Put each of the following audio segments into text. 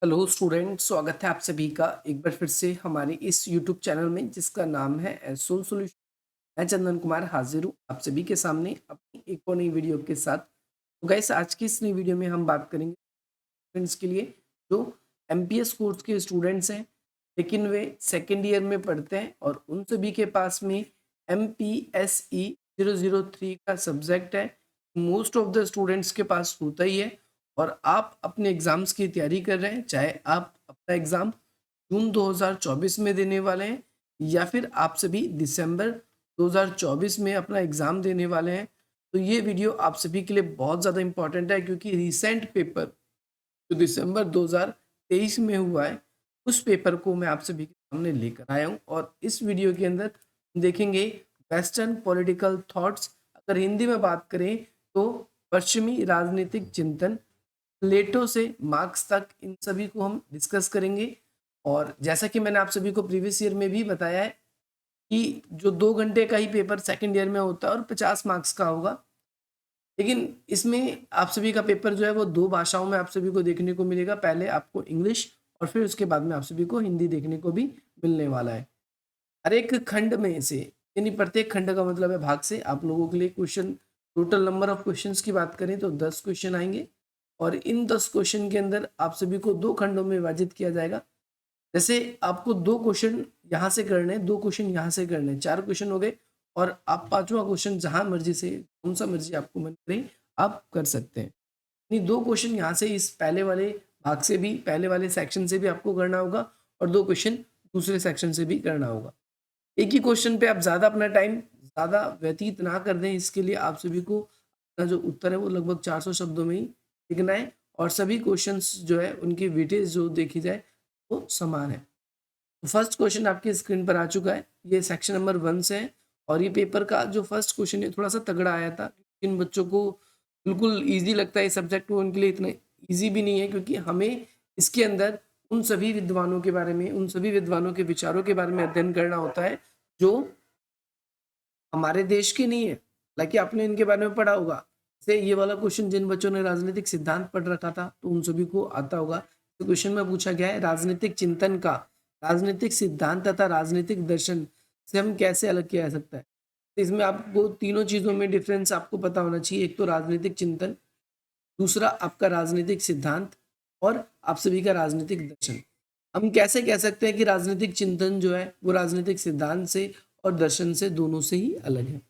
Hello student, स्वागत है आप सभी का एक बार फिर से हमारे इस यूट्यूब चैनल में जिसका नाम है एसोल सॉल्यूशन। मैं चंदन कुमार हाजिर हूँ आप सभी के सामने अपनी एक और नई वीडियो के साथ। तो गाइस, आज की इस नई वीडियो में हम बात करेंगे स्टूडेंट्स के लिए जो एमपीएस कोर्स के स्टूडेंट्स हैं, लेकिन वे सेकेंड ईयर में पढ़ते हैं और उन सभी के पास में MPSE 003 का सब्जेक्ट है। मोस्ट ऑफ द स्टूडेंट्स के पास होता ही है और आप अपने एग्जाम्स की तैयारी कर रहे हैं, चाहे आप अपना एग्जाम जून 2024 में देने वाले हैं या फिर आप सभी दिसंबर 2024 में अपना एग्जाम देने वाले हैं। तो ये वीडियो आप सभी के लिए बहुत ज़्यादा इंपॉर्टेंट है, क्योंकि रिसेंट पेपर जो दिसंबर 2023 में हुआ है उस पेपर को मैं आप सभी के सामने लेकर आया हूँ। और इस वीडियो के अंदर देखेंगे वेस्टर्न पॉलिटिकल थॉट्स, अगर हिंदी में बात करें तो पश्चिमी राजनीतिक चिंतन, प्लेटो से मार्क्स तक, इन सभी को हम डिस्कस करेंगे। और जैसा कि मैंने आप सभी को प्रीवियस ईयर में भी बताया है कि जो 2 घंटे का ही पेपर सेकेंड ईयर में होता है और 50 मार्क्स का होगा, लेकिन इसमें आप सभी का पेपर जो है वो 2 भाषाओं में आप सभी को देखने को मिलेगा। पहले आपको इंग्लिश और फिर उसके बाद में आप सभी को हिंदी देखने को भी मिलने वाला है। हर एक खंड में से, यानी प्रत्येक खंड का मतलब है भाग से, आप लोगों के लिए question, total number of questions की बात करें तो 10 क्वेश्चन आएंगे और इन 10 क्वेश्चन के अंदर आप सभी को 2 खंडों में विभाजित किया जाएगा। जैसे आपको 2 क्वेश्चन यहाँ से करने, 2 क्वेश्चन यहाँ से करने, 4 क्वेश्चन हो गए और आप 5वां क्वेश्चन जहां मर्जी से, कौन सा मर्जी आपको मन करे आप कर सकते हैं। नहीं, 2 क्वेश्चन यहाँ से इस पहले वाले भाग से भी, पहले वाले सेक्शन से भी आपको करना होगा और 2 क्वेश्चन दूसरे सेक्शन से भी करना होगा। एक ही क्वेश्चन पे आप ज़्यादा अपना टाइम ज़्यादा व्यतीत ना कर दें, इसके लिए आप सभी को अपना जो उत्तर है वो लगभग 400 शब्दों में ही लिखना है और सभी क्वेश्चंस जो है उनकी वेटेज जो देखी जाए वो समान है। फर्स्ट क्वेश्चन आपकी स्क्रीन पर आ चुका है, ये सेक्शन नंबर 1 से है और ये पेपर का जो फर्स्ट क्वेश्चन है थोड़ा सा तगड़ा आया था। इन बच्चों को बिल्कुल ईजी लगता है ये सब्जेक्ट, वो उनके लिए इतना ईजी भी नहीं है, क्योंकि हमें इसके अंदर उन सभी विद्वानों के बारे में, उन सभी विद्वानों के विचारों के बारे में अध्ययन करना होता है जो हमारे देश के नहीं है। हालांकि आपने इनके बारे में पढ़ा होगा। जैसे ये वाला क्वेश्चन जिन बच्चों ने राजनीतिक सिद्धांत पढ़ रखा था तो उन सभी को आता होगा। तो क्वेश्चन में पूछा गया है राजनीतिक चिंतन का राजनीतिक सिद्धांत तथा राजनीतिक दर्शन से हम कैसे अलग किया जा सकता है। तो इसमें आपको तीनों चीजों में डिफरेंस आपको पता होना चाहिए। एक तो राजनीतिक चिंतन, दूसरा आपका राजनीतिक सिद्धांत और आप सभी का राजनीतिक दर्शन। हम कैसे कह सकते हैं कि राजनीतिक चिंतन जो है वो राजनीतिक सिद्धांत से और दर्शन से दोनों से ही अलग है।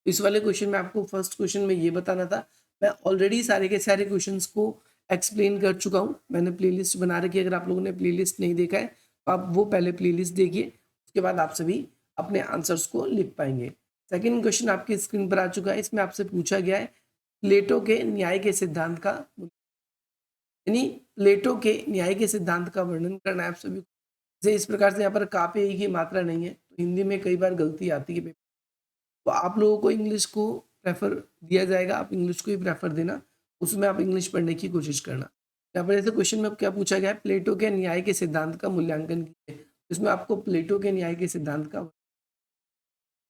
इस वाले क्वेश्चन में आपको फर्स्ट क्वेश्चन में ये बताना था। मैं ऑलरेडी सारे के सारे क्वेश्चंस को एक्सप्लेन कर चुका हूँ, मैंने प्लेलिस्ट बना रखी है। अगर आप लोगों ने प्लेलिस्ट नहीं देखा है तो आप वो पहले प्लेलिस्ट देखिए, उसके बाद आप सभी अपने आंसर्स को लिख पाएंगे। सेकेंड क्वेश्चन आपकी स्क्रीन पर आ चुका है, इसमें आपसे पूछा गया है प्लेटो के न्याय के सिद्धांत का, यानी प्लेटो के न्याय के सिद्धांत का वर्णन करना है आप सभी को। जैसे इस प्रकार से यहाँ पर का पे एक ही मात्रा नहीं है तो हिंदी में कई बार गलती आती है, तो आप लोगों को इंग्लिश को प्रेफर दिया जाएगा, आप इंग्लिश को ही प्रेफर देना, उसमें आप इंग्लिश पढ़ने की कोशिश करना। यहाँ पर ऐसे क्वेश्चन में क्या पूछा गया है, प्लेटो के न्याय के सिद्धांत का मूल्यांकन कीजिए। इसमें आपको प्लेटो के न्याय के सिद्धांत का,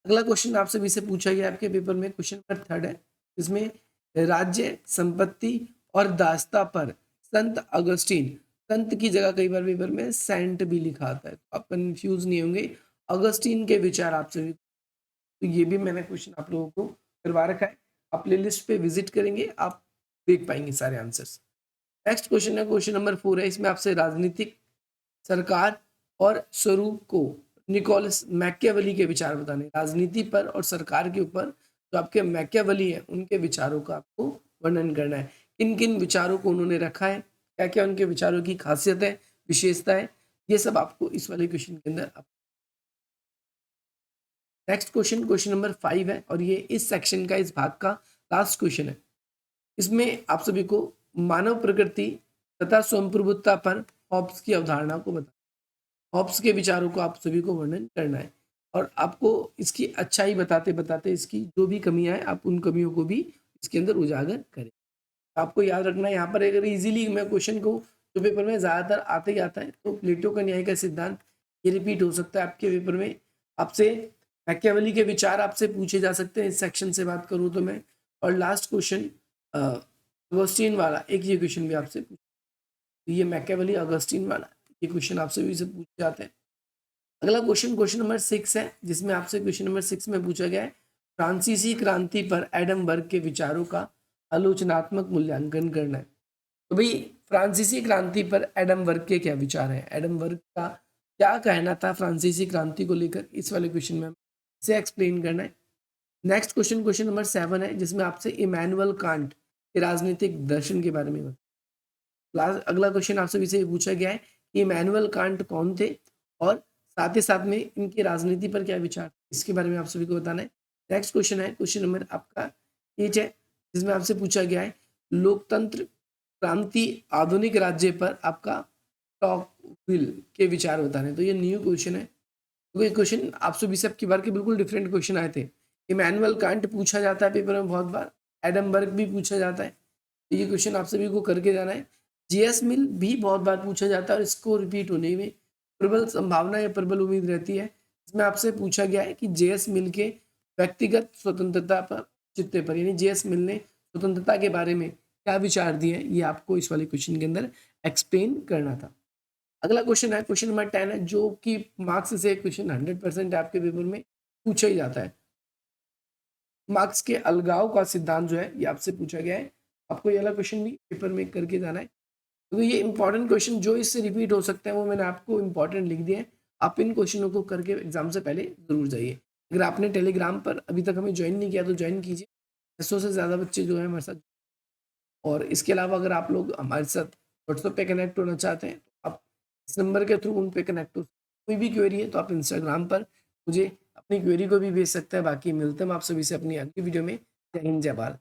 अगला क्वेश्चन आप सभी से पूछा गया आपके पेपर में, क्वेश्चन नंबर 3 है। इसमें राज्य, संपत्ति और दासता पर संत अगस्टीन, संत की जगह कई बार पेपर में सेंट भी लिखा आता है, तो आप कंफ्यूज नहीं होंगे। अगस्टीन के विचार आप सभी, तो ये भी मैंने क्वेश्चन आप लोगों को करवा रखा है। आप प्लेलिस्ट पे विजिट करेंगे, आप देख पाएंगे सारे आंसर्स। नेक्स्ट क्वेश्चन है क्वेश्चन नंबर 4 है, इसमें आपसे राजनीतिक, सरकार और स्वरूप को निकोलस मैकियावेली के विचार बताने, राजनीति पर और सरकार के ऊपर जो आपके मैकियावेली है उनके विचारों का आपको वर्णन करना है। किन किन विचारों को उन्होंने रखा है, क्या क्या उनके विचारों की खासियत है, विशेषता है, ये सब आपको इस वाले क्वेश्चन के अंदर। नेक्स्ट क्वेश्चन क्वेश्चन नंबर 5 है और ये इस सेक्शन का, इस भाग का लास्ट क्वेश्चन है। इसमें आप सभी को मानव प्रकृति तथा स्वयंप्रभुता पर हॉब्स की अवधारणा को बता, हॉब्स के विचारों को आप सभी को वर्णन करना है और आपको इसकी अच्छाई बताते बताते इसकी जो भी कमियां हैं आप उन कमियों को भी इसके अंदर उजागर करें। आपको याद रखना है यहाँ पर, अगर इजीली मैं क्वेश्चन को, जो पेपर में ज़्यादातर आते ही आता है, तो प्लेटो का न्याय का सिद्धांत ये रिपीट हो सकता है आपके पेपर में। आपसे मैकियावेली के विचार आपसे पूछे जा सकते हैं इस सेक्शन से बात करूँ तो मैं। और लास्ट क्वेश्चन अगोस्टीन वाला, एक ये क्वेश्चन भी आपसे तो ये मैकेवली ऑगस्टीन वाला ये क्वेश्चन आपसे भी से पूछे जाते हैं। अगला क्वेश्चन नंबर 6 है, जिसमें आपसे क्वेश्चन नंबर 6 में पूछा गया है फ्रांसीसी क्रांति पर एडम बर्ग के विचारों का आलोचनात्मक मूल्यांकन करना है। तो भाई फ्रांसीसी क्रांति पर एडम बर्ग के क्या विचार हैं, एडम बर्ग का क्या कहना था फ्रांसीसी क्रांति को लेकर, इस वाले क्वेश्चन में इसे एक्सप्लेन करना है। नेक्स्ट क्वेश्चन नंबर 7 है, जिसमें आपसे इमैनुअल कांट के राजनीतिक दर्शन के बारे में अगला क्वेश्चन आपसे भी पूछा गया है कि इमैनुअल कांट कौन थे और साथ ही साथ में इनकी राजनीति पर क्या विचार, इसके बारे में आप सभी को बताना है। नेक्स्ट क्वेश्चन है क्वेश्चन नंबर आपका 8 है, जिसमें आपसे पूछा गया है लोकतंत्र क्रांति आधुनिक राज्य पर आपका टॉकविल के विचार बताने। तो ये न्यू क्वेश्चन है, तो ये क्वेश्चन आप सभी से आपकी बार के बिल्कुल डिफरेंट क्वेश्चन आए थे। इमैनुअल कांट पूछा जाता है पेपर में बहुत बार, एडम बर्ग भी पूछा जाता है, तो ये क्वेश्चन आप सभी को करके जाना है। जेएस मिल भी बहुत बार पूछा जाता है और इसको रिपीट होने में प्रबल संभावना या प्रबल उम्मीद रहती है। इसमें आपसे पूछा गया है कि जेएस मिल के व्यक्तिगत स्वतंत्रता पर चित्ते पर, यानी जेएस मिल ने स्वतंत्रता के बारे में क्या विचार दिए हैं, ये आपको इस वाले क्वेश्चन के अंदर एक्सप्लेन करना था। अगला क्वेश्चन है क्वेश्चन नंबर 10 है, जो कि मार्क्स से क्वेश्चन 100% आपके पेपर में पूछा ही जाता है। मार्क्स के अलगाव का सिद्धांत जो है ये आपसे पूछा गया है, आपको ये वाला क्वेश्चन भी पेपर में करके जाना है। तो ये इंपॉर्टेंट क्वेश्चन जो इससे रिपीट हो सकते हैं वो मैंने आपको इंपॉर्टेंट लिख दिए हैं, आप इन क्वेश्चनों को करके एग्जाम से पहले जरूर जाइए। अगर आपने टेलीग्राम पर अभी तक हमें ज्वाइन नहीं किया तो ज्वाइन कीजिए, 600 से ज़्यादा बच्चे जो है हमारे साथ। और इसके अलावा अगर आप लोग हमारे साथ व्हाट्सएप पे कनेक्ट होना चाहते हैं तो आप इस नंबर के थ्रू उन पे कनेक्ट हो। कोई भी क्वेरी है तो आप इंस्टाग्राम पर मुझे अपनी क्वेरी को भी भेज सकते हैं। बाकी मिलते हैं आप सभी से अपनी अगली वीडियो में। जय हिंद, जय भारत।